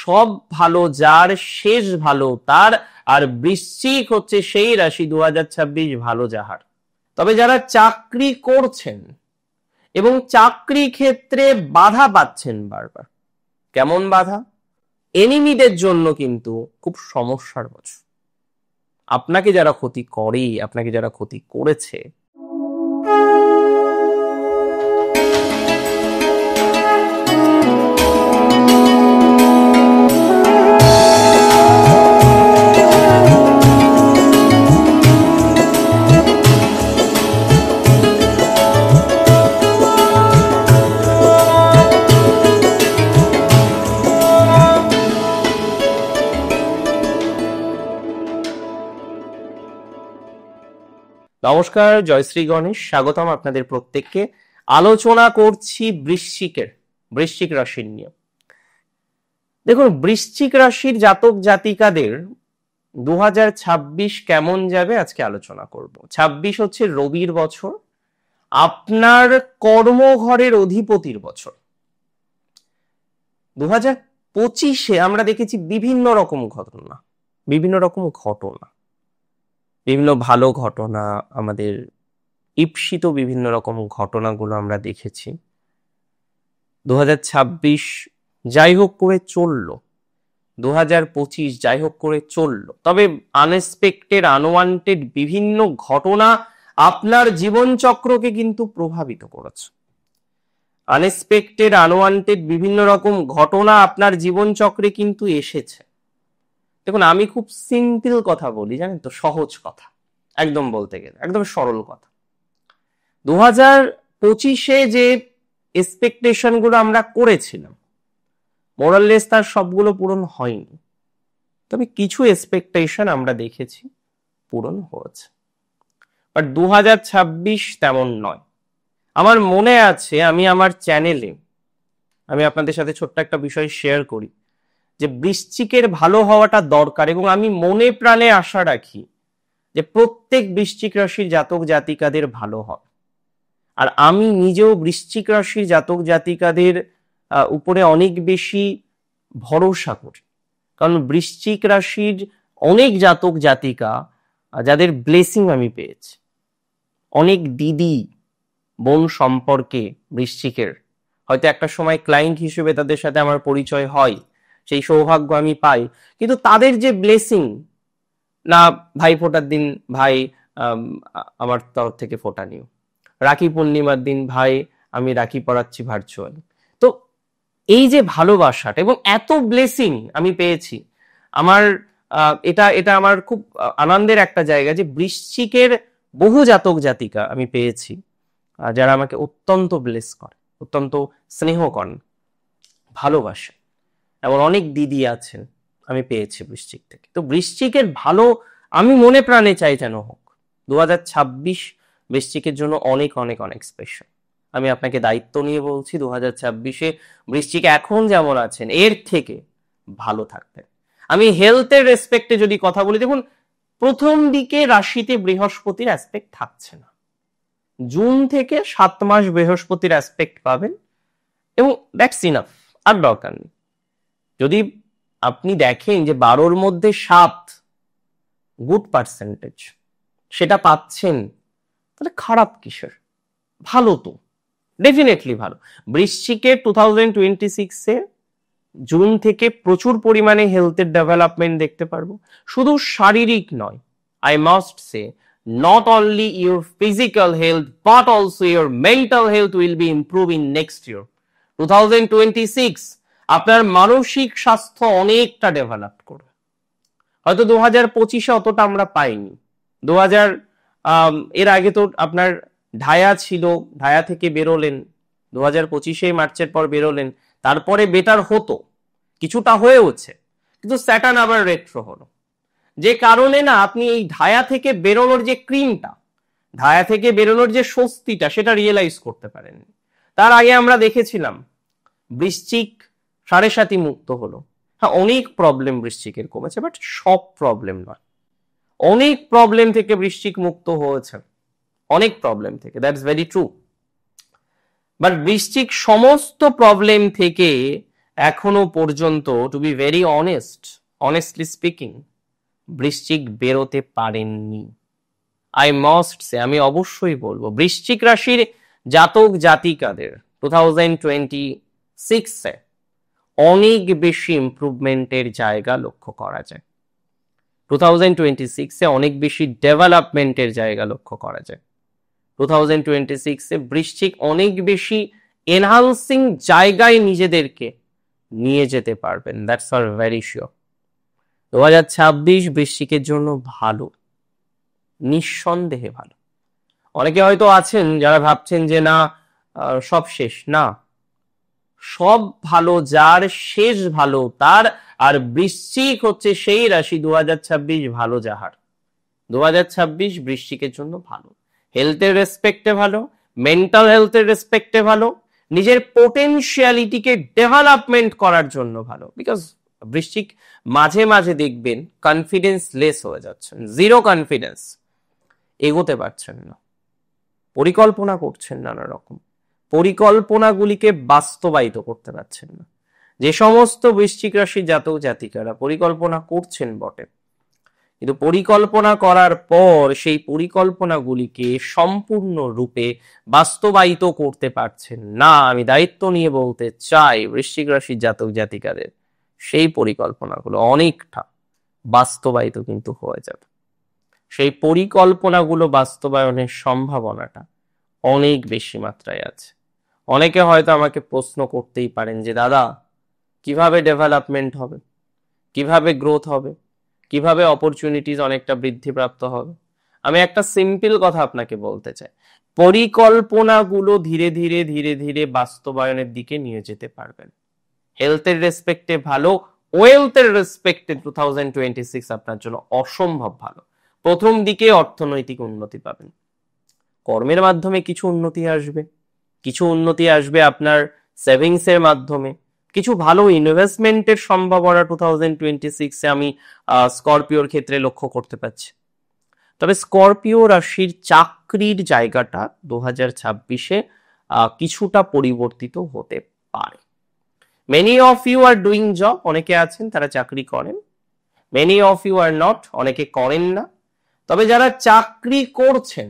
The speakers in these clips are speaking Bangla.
সব ভালো যার, শেষ ভালো তার। আর বৃশ্চিক হচ্ছে সেই রাশি 2026 ভালো যাহার। তবে যারা চাকরি করছেন এবং চাকরি ক্ষেত্রে বাধা পাচ্ছেন বারবার, কেমন বাধা? এনিমিদের জন্য কিন্তু খুব সমস্যার বছর। আপনাকে যারা ক্ষতি করে, আপনাকে যারা ক্ষতি করেছে, নমস্কার, জয়শ্রী গণেশ, স্বাগতম আপনাদের প্রত্যেককে। আলোচনা করছি বৃশ্চিক রাশির নিয়ে। দেখুন, বৃশ্চিক রাশির জাতক জাতিকাদের 2026 কেমন যাবে আজকে আলোচনা করব। 26 হচ্ছে রবির বছর, আপনার কর্মঘরের অধিপতির বছর। 2025-এ আমরা দেখেছি বিভিন্ন রকম ঘটনা, বিভিন্ন ভালো ঘটনা, আমাদের ঈপ্সিত বিভিন্ন রকম ঘটনাগুলো আমরা দেখেছি। 2026 যাই হোক করে চলল, 2025 যাই হোক করে চলল। তবে আনএক্সপেক্টেড, আনওয়ান্টেড বিভিন্ন ঘটনা আপনার জীবনচক্রকে কিন্তু প্রভাবিত করেছে। আনএক্সপেক্টেড, আনওয়ান্টেড বিভিন্ন রকম ঘটনা আপনার জীবনচক্রে কিন্তু এসেছে। দেখুন, আমি খুব সিম্পল কথা বলি, জানেন তো, সহজ কথা, একদম বলতে গেলে একদম সরল কথা। 2025-এ যে এক্সপেকটেশন গুলো আমরা করেছিলাম, মোরাললেস তার সবগুলো পূরণ হয়নি, তবে কিছু এক্সপেকটেশন আমরা দেখেছি পূরণ হয়েছে। বাট 2026 তেমন নয়। আমার মনে আছে, আমি আমার চ্যানেলে আমি আপনাদের সাথে ছোট্ট একটা বিষয় শেয়ার করি যে বৃশ্চিকের ভালো হওয়াটা দরকার, এবং আমি মনে প্রাণে আশা রাখি যে প্রত্যেক বৃশ্চিক রাশির জাতক জাতিকাদের ভালো হবে। আর আমি নিজেও বৃশ্চিক রাশির জাতক জাতিকাদের উপরে অনেক বেশি ভরসা করি, কারণ বৃশ্চিক রাশির অনেক জাতক জাতিকা যাদের ব্লেসিং আমি পেয়েছি, অনেক দিদি বোন সম্পর্কে বৃশ্চিকের, হয়তো একটা সময় ক্লায়েন্ট হিসেবে তাদের সাথে আমার পরিচয় হয়, সেই সৌভাগ্য আমি পাই, কিন্তু তাদের যে ব্লেসিং, না ভাই ফোটার দিন ভাই আমার তরফ থেকে ফোটা নিও, রাখি পূর্ণিমার দিন ভাই আমি রাখি পরাচ্ছি ভার্চুয়াল। তো এই যে ভালোবাসাটা এবং এত ব্লেসিং আমি পেয়েছি, আমার এটা আমার খুব আনন্দের একটা জায়গা যে বৃশ্চিকের বহু জাতক জাতিকা আমি পেয়েছি যারা আমাকে অত্যন্ত ব্লেস করে, অত্যন্ত স্নেহ করেন, ভালোবাসে। এমন অনেক দিদি আছেন আমি পেয়েছি বৃশ্চিক থেকে। তো বৃশ্চিকের ভালো আমি মনে প্রাণে চাই যেন হোক। 2026 বৃশ্চিকের জন্য অনেক অনেক অনেক স্পেশাল। আমি আপনাকে দায়িত্ব নিয়ে বলছি, 2026-এ বৃশ্চিক এখন যেমন আছেন এর থেকে ভালো থাকবেন। আমি হেলথের রেসপেক্টে যদি কথা বলি, দেখুন, প্রথম দিকে রাশিতে বৃহস্পতির অ্যাসপেক্ট থাকছে না। জুন থেকে 7 মাস বৃহস্পতির অ্যাসপেক্ট পাবেন, এবং দ্যাটস ইনাফ, আর দরকার নেই। যদি আপনি দেখেন যে 12-র মধ্যে 7 গুড পার্সেন্টেজ সেটা পাচ্ছেন, তাহলে খারাপ কিসের? ভালো তো, ডেফিনেটলি ভালো। বৃশ্চিকের 2026-এ জুন থেকে প্রচুর পরিমাণে হেলথের ডেভেলপমেন্ট দেখতে পারবো। শুধু শারীরিক নয়, I must say, not only your physical health but also your mental health will be improving next year. 2026 আপনার মানসিক স্বাস্থ্য অনেকটা ডেভেলপ করবে। হয়তো 2025-এ অতটা আমরা পাইনি। এর আগে তো আপনার ঢায়া ছিল, ঢায়া থেকে বেরোলেন, 2025-এ মার্চের পর বেরোলেন, তারপরে বেটার হতো, কিছুটা হয়েওছে, কিন্তু স্যাটার্ন আবার রেট্রো হলো, যে কারণে না আপনি এই ঢায়া থেকে বেরোনোর যে ক্রিমটা, ঢায়া থেকে বেরোনোর যে স্বস্তিটা, সেটা রিয়েলাইজ করতে পারেননি। তার আগে আমরা দেখেছিলাম বৃশ্চিক 7.5 মুক্ত হলো। হ্যাঁ, অনেক প্রবলেম বৃশ্চিকের কমেছে, বাট সব প্রবলেম নয়। অনেক প্রবলেম থেকে বৃশ্চিক মুক্ত হয়েছে, অনেক প্রবলেম থেকে, দ্যাটস ভেরি ট্রু। বাট বৃশ্চিক সমস্ত প্রবলেম থেকে এখনো পর্যন্ত, to be very honestly speaking, বৃশ্চিক বেরোতে পারেননি। আই মাস্ট সে, আমি অবশ্যই বলবো বৃশ্চিক রাশির জাতক জাতিকাদের 2026-এ অনেক বেশি ইমপ্রুভমেন্টের জায়গা লক্ষ্য করা যায়। 2026-এ অনেক বেশি ডেভেলপমেন্টের জায়গা লক্ষ্য করা যায়। 2026-এ বৃশ্চিক অনেক বেশি এনহান্সিং জায়গায় নিজেদেরকে নিয়ে যেতে পারবেন, দ্যাটস আর ভেরি শিওর। 2026 বৃশ্চিকের জন্য ভালো, নিঃসন্দেহে ভালো। অনেকে হয়তো আছেন যারা ভাবছেন যে না সব শেষ, না, সব ভালো যার শেষ ভালো তার। আর বৃশ্চিক হচ্ছে সেই রাশি 2026 ভালো যাহার। 2026 বৃশ্চিকের জন্য ভালো, হেলথের রেসপেক্টে ভালো, মেন্টাল হেলথের রেসপেক্টে ভালো, নিজের পোটেনশিয়ালিটিকে ডেভেলপমেন্ট করার জন্য ভালো। বিকজ বৃশ্চিক মাঝে মাঝে দেখবেন কনফিডেন্স লেস হয়ে যাচ্ছেন, জিরো কনফিডেন্স, এগোতে পারছেন না, পরিকল্পনা করছেন নানা রকম, পরিকল্পনাগুলিকে বাস্তবায়িত করতে পারছেন না। যে সমস্ত বৃশ্চিক রাশি জাতক জাতিকারা পরিকল্পনা করছেন বটে, কিন্তু পরিকল্পনা করার পর সেই পরিকল্পনাগুলিকে সম্পূর্ণরূপে বাস্তবায়িত করতে পারছেন না, আমি দায়িত্ব নিয়ে বলতে চাই বৃশ্চিক রাশির জাতক জাতিকাদের সেই পরিকল্পনাগুলো অনেকটা বাস্তবায়িত কিন্তু হয়ে যাবে। সেই পরিকল্পনাগুলো বাস্তবায়নের সম্ভাবনাটা অনেক বেশি মাত্রায় আছে। অনেকে হয়তো আমাকে প্রশ্ন করতেই পারেন যে দাদা কিভাবে ডেভেলপমেন্ট হবে, কিভাবে গ্রোথ হবে, কিভাবে অপরচুনিটিজ অনেকটা বৃদ্ধিপ্রাপ্ত হবে। আমি একটা সিম্পল কথা আপনাকে বলতে চাই, পরিকল্পনাগুলো ধীরে ধীরে ধীরে ধীরে বাস্তবায়নের দিকে নিয়ে যেতে পারবেন। হেলথের রেসপেক্টে ভালো, ওয়েলথের রেসপেক্টে 2026 আপনার জন্য অসম্ভব ভালো। প্রথম দিকে অর্থনৈতিক উন্নতি পাবেন, কর্মের মাধ্যমে কিছু উন্নতি আসবে, কিছু উন্নতি আসবে আপনার সেভিংস এর মাধ্যমে, কিছু ভালো ইনভেস্টমেন্টের সম্ভাবনা 2026-এ আমি স্করপিওর ক্ষেত্রে লক্ষ্য করতে পারছি। তবে স্করপিও রাশির চাকরির জায়গাটা 2026-এ কিছুটা পরিবর্তিত হতে পারে। Many of you are doing job, অনেকে আছেন তারা চাকরি করেন, many of you are not, অনেকে করেন না। তবে যারা চাকরি করছেন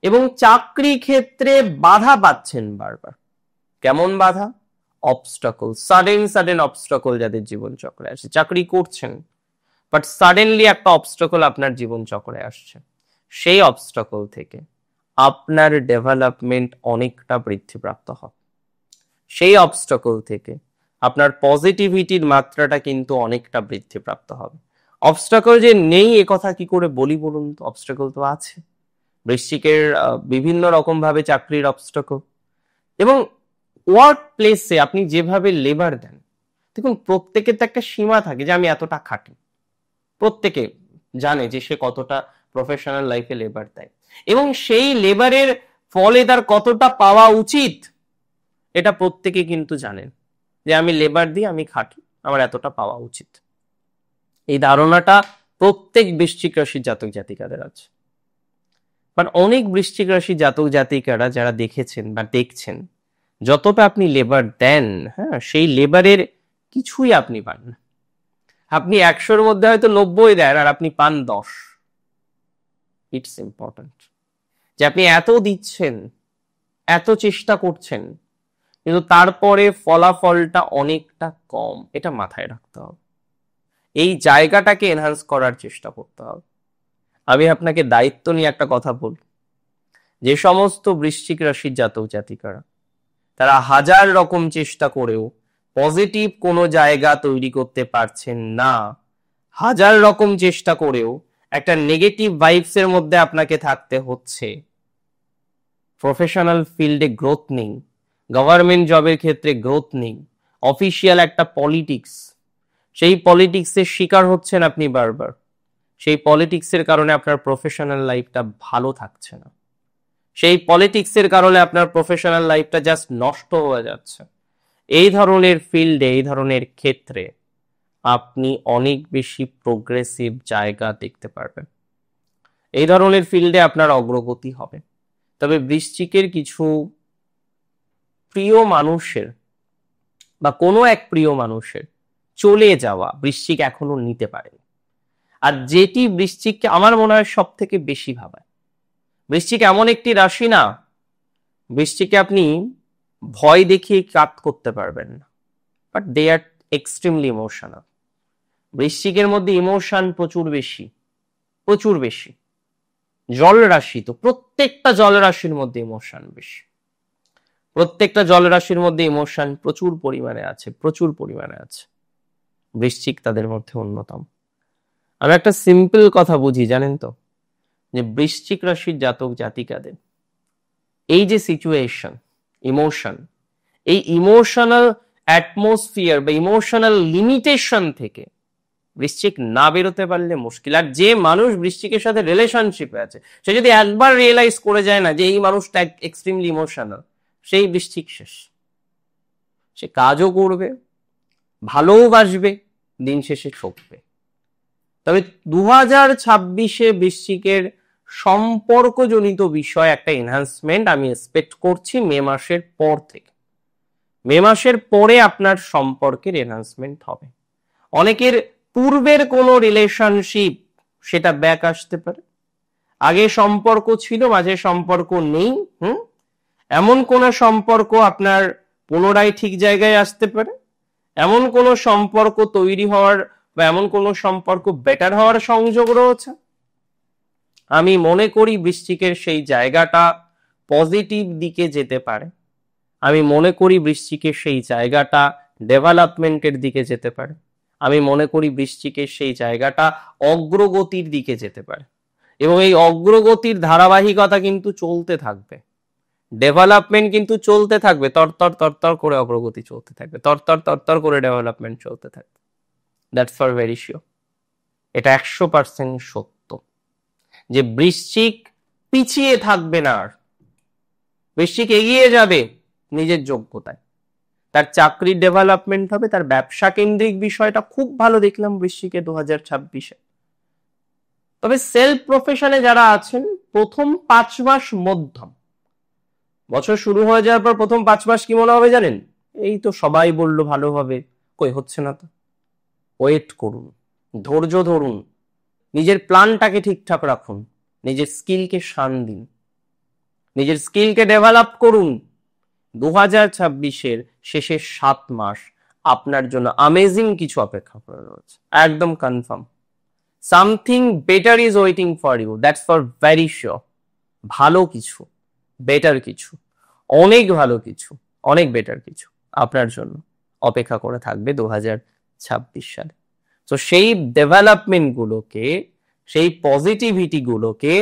এবং চাকরি ক্ষেত্রে বাধা পাচ্ছেন বারবার, কেমন বাধা? অবস্টাকল, সাডেন অবস্টাকল যাদের জীবন চক্রে আসে, চাকরি করছেন বাট সাডেনলি একটা অবস্টাকল আপনার জীবন চক্রে আসছে, সেই অবস্টাকল থেকে আপনার ডেভেলপমেন্ট অনেকটা বৃদ্ধিপ্রাপ্ত হবে। সেই অবস্টাকল থেকে আপনার পজিটিভিটির মাত্রাটা কিন্তু অনেকটা বৃদ্ধিপ্রাপ্ত হবে। অবস্টাকল যে নেই এ কথা কি করে বলি বলুন তো, অবস্টাকল তো আছে। বৃশ্চিকের বিভিন্ন রকম ভাবে চাকরির অবস্টাকল, এবং ওয়ার্ক প্লেসে আপনি যেভাবে লেবার দেন, দেখুন প্রত্যেকের তো একটা সীমা থাকে যে আমি এতটা খাটি, প্রত্যেকে জানে যে সে কতটা প্রফেশনাল লাইফে লেবার দেয় এবং সেই লেবারের ফলে তার কতটা পাওয়া উচিত এটা প্রত্যেকে কিন্তু জানেন, যে আমি লেবার দিই, আমি খাটি, আমার এতটা পাওয়া উচিত। এই ধারণাটা প্রত্যেক বৃশ্চিক রাশির জাতক জাতিকাদের আছে। বাট অনেক বৃশ্চিক রাশি জাতক জাতিকারা যারা দেখেছেন বা দেখছেন, যতটা আপনি লেবার দেন, হ্যাঁ, সেই লেবারের কিছুই আপনি পান না। আপনি 100-র মধ্যে হয়তো 90 দেন আর আপনি পান 10। ইটস ইম্পর্টেন্ট যে আপনি এত দিচ্ছেন, এত চেষ্টা করছেন, কিন্তু তারপরে ফলাফলটা অনেকটা কম, এটা মাথায় রাখতে হবে। এই জায়গাটাকে এনহান্স করার চেষ্টা করতে হবে। আমি আপনাকে দায়িত্ব নিয়ে একটা কথা বলি, যে সমস্ত বৃশ্চিক রাশির জাতক জাতিকারা তারা 1000 রকম চেষ্টা করেও পজিটিভ কোনো জায়গা তৈরি করতে পারছেন না, 1000 রকম চেষ্টা করেও একটা নেগেটিভ ভাইবস এর মধ্যে আপনাকে থাকতে হচ্ছে, প্রফেশনাল ফিল্ডে গ্রোথ নেই, গভর্নমেন্ট জবের ক্ষেত্রে গ্রোথ নেই, অফিসিয়াল একটা পলিটিক্স, সেই পলিটিক্সের শিকার হচ্ছেন আপনি বারবার, সেই পলিটিক্সের কারণে আপনার প্রফেশনাল লাইফটা ভালো থাকছে না, সেই পলিটিক্সের কারণে আপনার প্রফেশনাল লাইফটা জাস্ট নষ্ট হয়ে যাচ্ছে। এই ধরনের ফিল্ডে, এই ধরনের ক্ষেত্রে আপনি অনেক বেশি প্রোগ্রেসিভ জায়গা দেখতে পারবেন, এই ধরনের ফিল্ডে আপনার অগ্রগতি হবে। তবে বৃশ্চিকের কিছু প্রিয় মানুষের বা কোনো এক প্রিয় মানুষের চলে যাওয়া বৃশ্চিক এখনো নিতে পারেনি। আর যেটি বৃশ্চিককে আমার মনে হয় সব থেকে বেশি ভাবায়, বৃশ্চিক এমন একটি রাশি না, বৃশ্চিকে আপনি ভয় দেখিয়ে কাজ করতে পারবেন না, but they are extremely emotional. বৃশ্চিকের মধ্যে ইমোশন প্রচুর বেশি, প্রচুর বেশি। জল রাশি, তো প্রত্যেকটা জল রাশির মধ্যে ইমোশন বেশি, প্রত্যেকটা জল রাশির মধ্যে ইমোশন প্রচুর পরিমাণে আছে, প্রচুর পরিমাণে আছে। বৃশ্চিক তাদের মধ্যে অন্যতম। আমি একটা সিম্পল কথা বুঝি, জানেন তো, যে বৃশ্চিক রাশির জাতক জাতিকাদের এই যে সিচুয়েশন, ইমোশন, এই ইমোশনাল অ্যাটমসফিয়ার বা ইমোশনাল লিমিটেশন থেকে বৃশ্চিক না বেরোতে পারলে মুশকিল। আর যে মানুষ বৃশ্চিকের সাথে রিলেশনশিপে আছে, সে যদি একবার রিয়েলাইজ করে যায় না যে এই মানুষটা এক্সট্রিমলি ইমোশনাল, সেই বৃশ্চিক শেষ। সে কাজও করবে, ভালোবাসবে, দিন শেষে ঠকবে। তবে 2026-এ বৃশ্চিকের সম্পর্কজনিত বিষয় একটা এনহান্সমেন্ট আমি এক্সপেক্ট করছি মে মাসের পর থেকে। মে মাসের পরে আপনার সম্পর্কের এনহান্সমেন্ট হবে। অনেকের পূর্বের কোনো রিলেশনশিপ সেটা ব্যাক আসতে পারে, আগে সম্পর্ক ছিল মাঝে সম্পর্ক নেই, এমন কোন সম্পর্ক আপনার পুনরায় ঠিক জায়গায় আসতে পারে, এমন কোন সম্পর্ক তৈরি হওয়ার বা এমন কোন সম্পর্ক বেটার হওয়ার সংযোগ রয়েছে। আমি মনে করি বৃশ্চিকের সেই জায়গাটা পজিটিভ দিকে যেতে পারে। আমি মনে করি বৃশ্চিকের সেই জায়গাটা ডেভেলপমেন্টের দিকে যেতে পারে। আমি মনে করি বৃশ্চিকের সেই জায়গাটা অগ্রগতির দিকে যেতে পারে, এবং এই অগ্রগতির ধারাবাহিকতা কিন্তু চলতে থাকবে। ডেভেলপমেন্ট কিন্তু চলতে থাকবে, তরতর করে অগ্রগতি চলতে থাকবে, তরতর করে ডেভেলপমেন্ট চলতে থাকবে। That's for very sure. এটা 100% সত্য যে বৃশ্চিক পিছিয়ে থাকবে না, আর বৃশ্চিক এগিয়ে যাবে নিজের যোগ্যতায়। তার চাকরির ডেভেলপমেন্ট হবে, তার ব্যবসা কেন্দ্রিক বিষয়টা খুব ভালো দেখলাম বৃশ্চিকে 2026-এ। তবে সেলফ প্রফেশনে যারা আছেন, প্রথম 5 মাস মধ্যম, বছর শুরু হয়ে যাওয়ার পর প্রথম 5 মাস কি মনে হবে জানেন? এই তো সবাই বললো ভালো হবে, কই হচ্ছে না তো। ওয়েট করুন, ধৈর্য ধরুন, নিজের প্ল্যানটাকে ঠিকঠাক রাখুন, নিজের স্কিলকে শান দিন, নিজের স্কিলকে ডেভেলপ করুন। 2026-এর শেষের 7 মাস আপনার জন্য অ্যামেজিং কিছু অপেক্ষা করে রয়েছে, একদম confirm. Something better is waiting for you, that's for very sure. ভালো কিছু, বেটার কিছু, অনেক ভালো কিছু, অনেক বেটার কিছু আপনার জন্য অপেক্ষা করে থাকবে 2026 সালে। তো সেই ডেভেলপমেন্ট গুলোকে, সেই পজিটিভিটি গুলোকে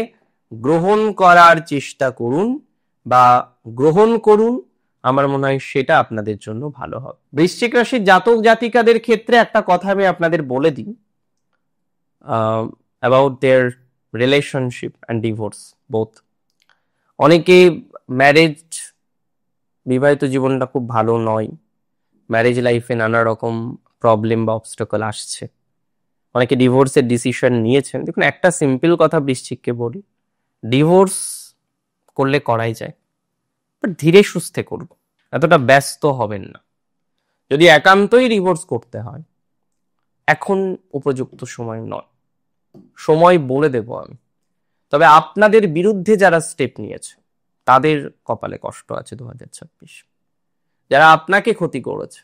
গ্রহণ করার চেষ্টা করুন বা গ্রহণ করুন। আমার মনে হয় সেটা আপনাদের জন্য ভালো হবে। বৃশ্চিক রাশির জাতক জাতিকাদের ক্ষেত্রে একটা কথা আমি আপনাদের বলে দিই about their relationship and divorce both. অনেকে ম্যারেজ, বিবাহিত জীবনটা খুব ভালো নয়, ম্যারেজ লাইফে নানা রকম প্রবলেম বা অবস্টাকল আসছে, অনেকে ডিভোর্সের ডিসিশন নিয়েছেন। দেখুন, একটা সিম্পল কথা বৃশ্চিককে বলি, ডিভোর্স করলে করাই যায়, বাট ধীরে সুস্থে করুন, এতটা ব্যস্ত হবেন না। যদি একান্তই ডিভোর্স করতে হয়, এখন উপযুক্ত সময় নয়, সময় বলে দেব আমি। তবে আপনাদের বিরুদ্ধে যারা স্টেপ নিয়েছে তাদের কপালে কষ্ট আছে 2026। যারা আপনাকে ক্ষতি করেছে,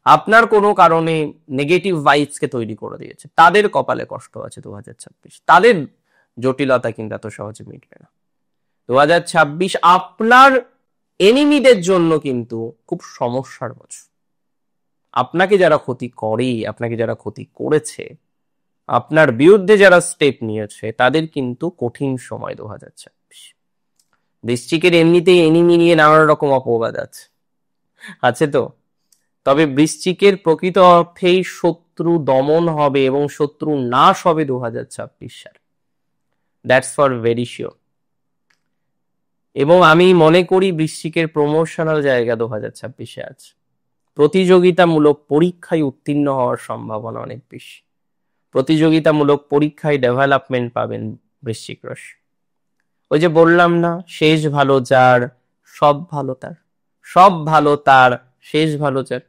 আপনার কোনো কারণে নেগেটিভ ভাইবসকে তৈরি করে দিয়েছে, তাদের কপালে কষ্ট আছে 2026। তাদের জটিলতা কিন্তু এত সহজে মিটবে না। 2026 আপনার এনিমিদের জন্য কিন্তু খুব সমস্যার বছর। আপনাকে যারা ক্ষতি করে, আপনাকে যারা ক্ষতি করেছে, আপনার বিরুদ্ধে যারা স্টেপ নিয়েছে, তাদের কিন্তু কঠিন সময় 2026। বৃশ্চিকের এমনিতেই এনিমি নিয়ে নানা রকম অপবাদ আছে তো। তবে বৃশ্চিকের প্রকৃত অর্থেই শত্রু দমন হবে এবং শত্রু নাশ হবে 2026 সালে, দ্যাটস ফর ভেরি শিওর। এবং আমি মনে করি বৃশ্চিকের প্রমোশনাল জায়গা 2026-এ আছে। প্রতিযোগিতামূলক পরীক্ষায় উত্তীর্ণ হওয়ার সম্ভাবনা অনেক বেশি। প্রতিযোগিতামূলক পরীক্ষায় ডেভেলপমেন্ট পাবেন বৃশ্চিক রাশি। ওই যে বললাম না, শেষ ভালো যার সব ভালো তার, সব ভালো তার শেষ ভালো যার।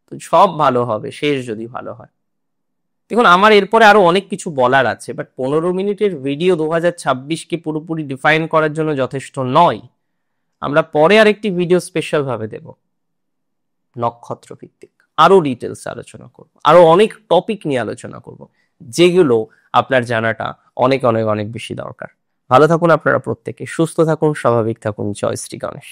তো সব ভালো হবে শেষ যদি ভালো হয়। দেখুন আমার এরপরে আরো অনেক কিছু বলার আছে, বাট 15 মিনিটের ভিডিও 2026কে পুরোপুরি ডিফাইন করার জন্য যথেষ্ট নয়। আমরা পরে আরেকটি ভিডিও স্পেশাল ভাবে দেব, নক্ষত্র ভিত্তিক আরো ডিটেলস আলোচনা করব, আরো অনেক টপিক নিয়ে আলোচনা করব, যেগুলো আপনার জানাটা অনেক অনেক অনেক বেশি দরকার। ভালো থাকুন আপনারা প্রত্যেকে, সুস্থ থাকুন, স্বাভাবিক থাকুন। জয় শ্রী গণেশ।